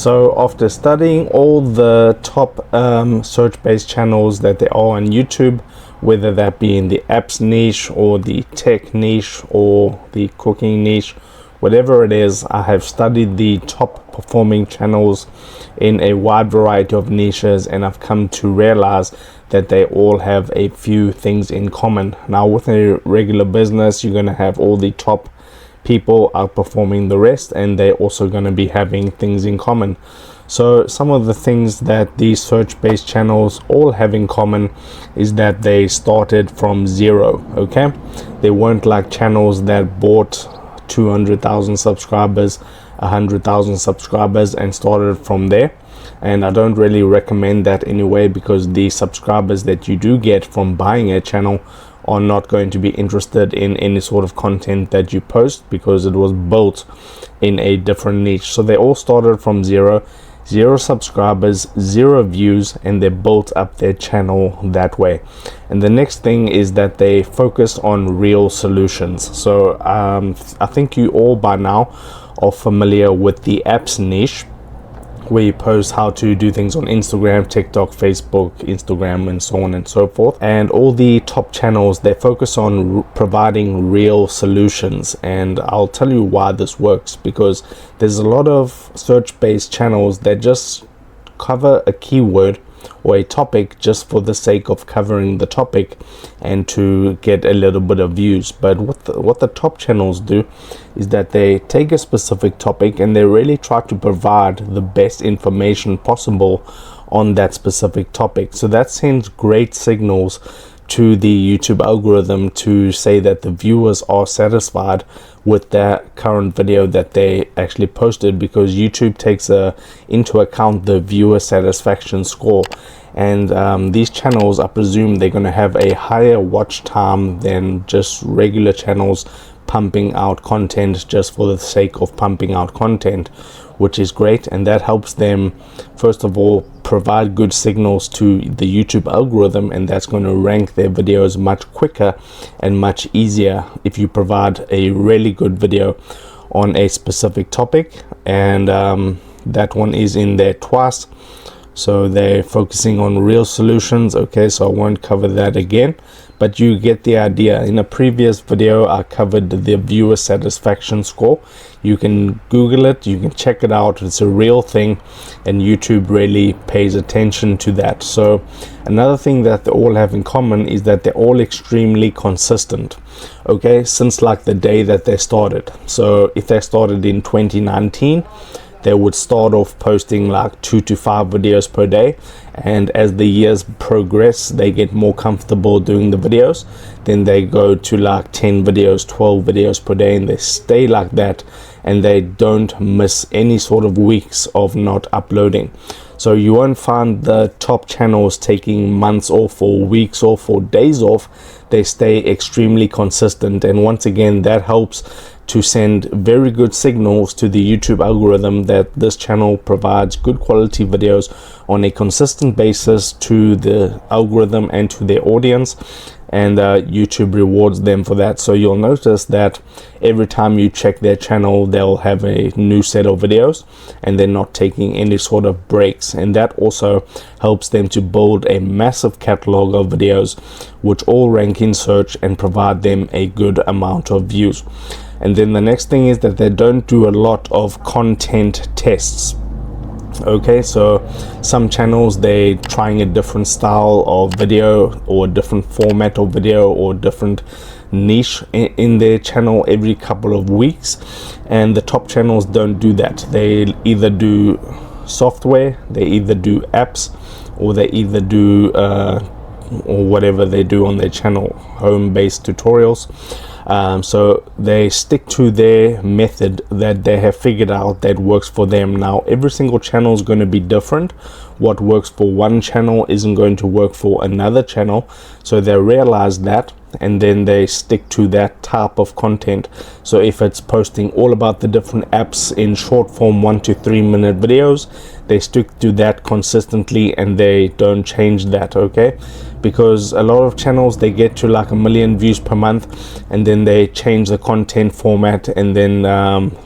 So after studying all the top search-based channels that there are on YouTube, whether that be in the apps niche or the tech niche or the cooking niche, whatever it is, I have studied the top performing channels in a wide variety of niches, and I've come to realize that they all have a few things in common. Now, with a regular business, you're going to have all the top people outperforming the rest, and they're also going to be having things in common. So some of the things that these search-based channels all have in common is that they started from zero. Okay, they weren't like channels that bought 200,000 subscribers, 100,000 subscribers and started from there. And I don't really recommend that anyway, because the subscribers that you do get from buying a channel are not going to be interested in any sort of content that you post, because it was built in a different niche. So they all started from zero subscribers, 0 views, and they built up their channel that way. And the next thing is that they focus on real solutions. So I think you all by now are familiar with the apps niche, where you post how to do things on Instagram, TikTok, Facebook, Instagram, and so on and so forth. And all the top channels, they focus on providing real solutions. And I'll tell you why this works, because there's a lot of search-based channels that just cover a keyword or a topic just for the sake of covering the topic and to get a little bit of views. But what the top channels do is that they take a specific topic and they really try to provide the best information possible on that specific topic. So that sends great signals to the YouTube algorithm to say that the viewers are satisfied with their current video that they actually posted, because YouTube takes into account the viewer satisfaction score. And these channels, I presume, they're going to have a higher watch time than just regular channels pumping out content just for the sake of pumping out content, which is great. And that helps them, first of all, provide good signals to the YouTube algorithm, and that's going to rank their videos much quicker and much easier if you provide a really good video on a specific topic. And that one is in there twice. So they're focusing on real solutions. Okay, so I won't cover that again, but you get the idea. In a previous video, I covered the viewer satisfaction score. You can Google it, you can check it out. It's a real thing, and YouTube really pays attention to that. So another thing that they all have in common is that they're all extremely consistent. Okay, since like the day that they started. So if they started in 2019, they would start off posting like 2 to 5 videos per day, and as the years progress, they get more comfortable doing the videos. Then they go to like 10 videos, 12 videos per day, and they stay like that, and they don't miss any sort of weeks of not uploading. So you won't find the top channels taking months off or weeks off or days off. They stay extremely consistent, and once again, that helps to send very good signals to the YouTube algorithm that this channel provides good quality videos on a consistent basis to the algorithm and to their audience, and YouTube rewards them for that. So you'll notice that every time you check their channel, they'll have a new set of videos, and they're not taking any sort of breaks. And that also helps them to build a massive catalog of videos which all rank in search and provide them a good amount of views. And then the next thing is that they don't do a lot of content tests. Okay, so some channels, they trying a different style of video or a different format of video or different niche in their channel every couple of weeks, and the top channels don't do that. They either do software, they either do apps, or they either do or whatever they do on their channel, home-based tutorials. So they stick to their method that they have figured out that works for them. Now, every single channel is going to be different. What works for one channel isn't going to work for another channel. So they realize that, and then they stick to that type of content. So if it's posting all about the different apps in short form 1 to 3 minute videos, they stick to that consistently and they don't change that. Okay, because a lot of channels, they get to like 1 million views per month, and then then they change the content format, and then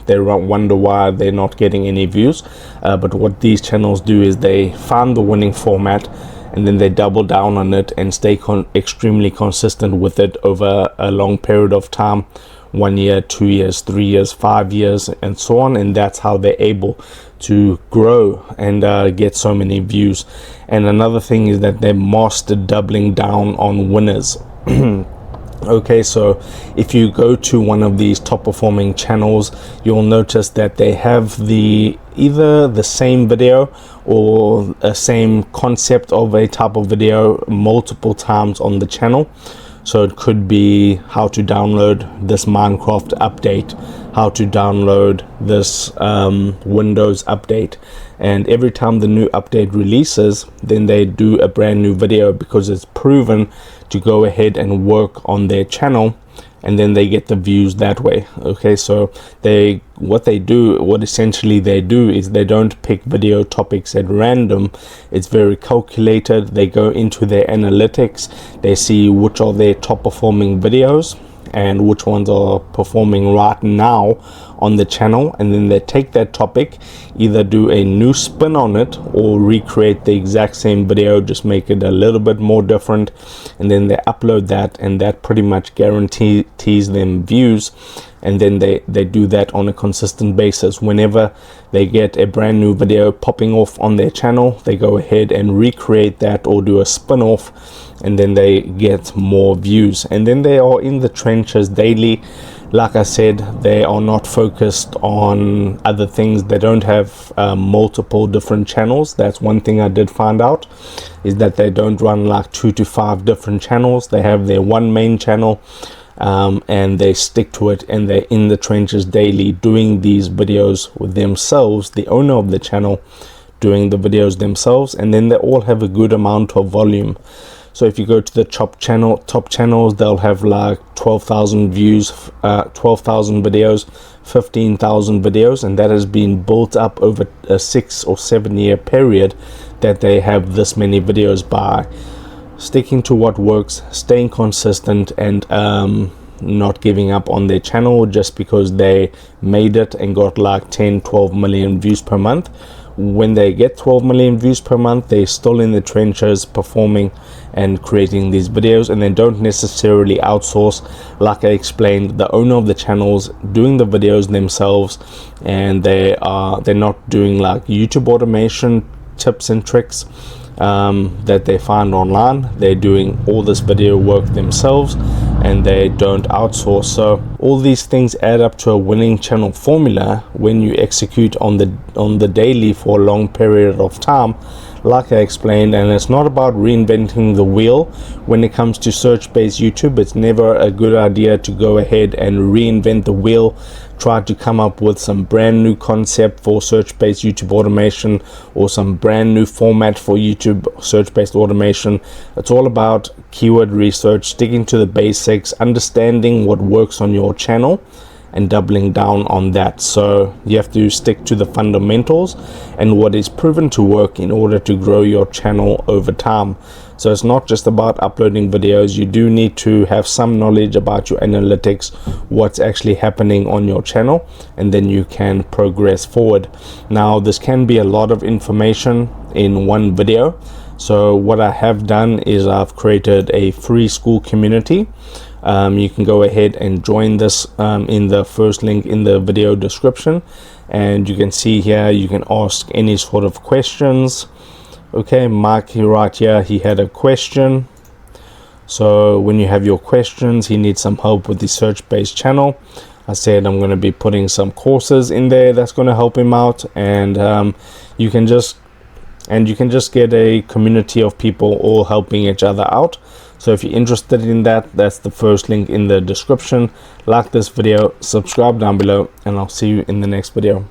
they wonder why they're not getting any views. But what these channels do is they find the winning format, and then they double down on it and stay extremely consistent with it over a long period of time, 1 year, 2 years, 3 years, 5 years, and so on. And that's how they're able to grow and get so many views. And another thing is that they mastered doubling down on winners. Okay, so if you go to one of these top performing channels, you'll notice that they have either the same video or a same concept of a type of video multiple times on the channel. So it could be how to download this Minecraft update, how to download this Windows update. And every time the new update releases, then they do a brand new video, because it's proven to go ahead and work on their channel, and then they get the views that way. Okay, so what essentially they do is they don't pick video topics at random. It's very calculated. They go into their analytics, they see which are their top performing videos and which ones are performing right now on the channel, and then they take that topic, either do a new spin on it or recreate the exact same video, just make it a little bit more different, and then they upload that, and that pretty much guarantees them views. And then they do that on a consistent basis. Whenever they get a brand new video popping off on their channel, they go ahead and recreate that or do a spin-off, and then they get more views. And then they are in the trenches daily. Like I said, they are not focused on other things. They don't have multiple different channels. That's one thing I did find out, is that they don't run like 2 to 5 different channels. They have their one main channel, and they stick to it, and they're in the trenches daily doing these videos with themselves, the owner of the channel doing the videos themselves, and then they all have a good amount of volume. So if you go to the top channels, they'll have like 12,000 views, 12,000 videos, 15,000 videos, and that has been built up over a 6 or 7 year period, that they have this many videos by sticking to what works, staying consistent, and not giving up on their channel just because they made it and got like 10-12 million views per month. When they get 12 million views per month, they're still in the trenches performing and creating these videos, and they don't necessarily outsource. Like I explained, the owner of the channels doing the videos themselves, and they're not doing like YouTube automation tips and tricks that they find online. They're doing all this video work themselves, and they don't outsource. So all these things add up to a winning channel formula when you execute on the daily for a long period of time, like I explained. And it's not about reinventing the wheel. When it comes to search-based YouTube, it's never a good idea to go ahead and reinvent the wheel, try to come up with some brand new concept for search-based YouTube automation, or some brand new format for YouTube search-based automation. It's all about keyword research, sticking to the basics, understanding what works on your channel, and doubling down on that. So you have to stick to the fundamentals and what is proven to work in order to grow your channel over time. So it's not just about uploading videos. You do need to have some knowledge about your analytics, what's actually happening on your channel, and then you can progress forward. Now, this can be a lot of information in one video. So what I have done is I've created a free school community. You can go ahead and join this in the first link in the video description, and you can see here you can ask any sort of questions. Okay, Mike right here, he had a question. So when you have your questions, he needs some help with the search-based channel. I said I'm going to be putting some courses in there that's going to help him out, and you can just get a community of people all helping each other out. So if you're interested in that, that's the first link in the description. Like this video, subscribe down below, and I'll see you in the next video.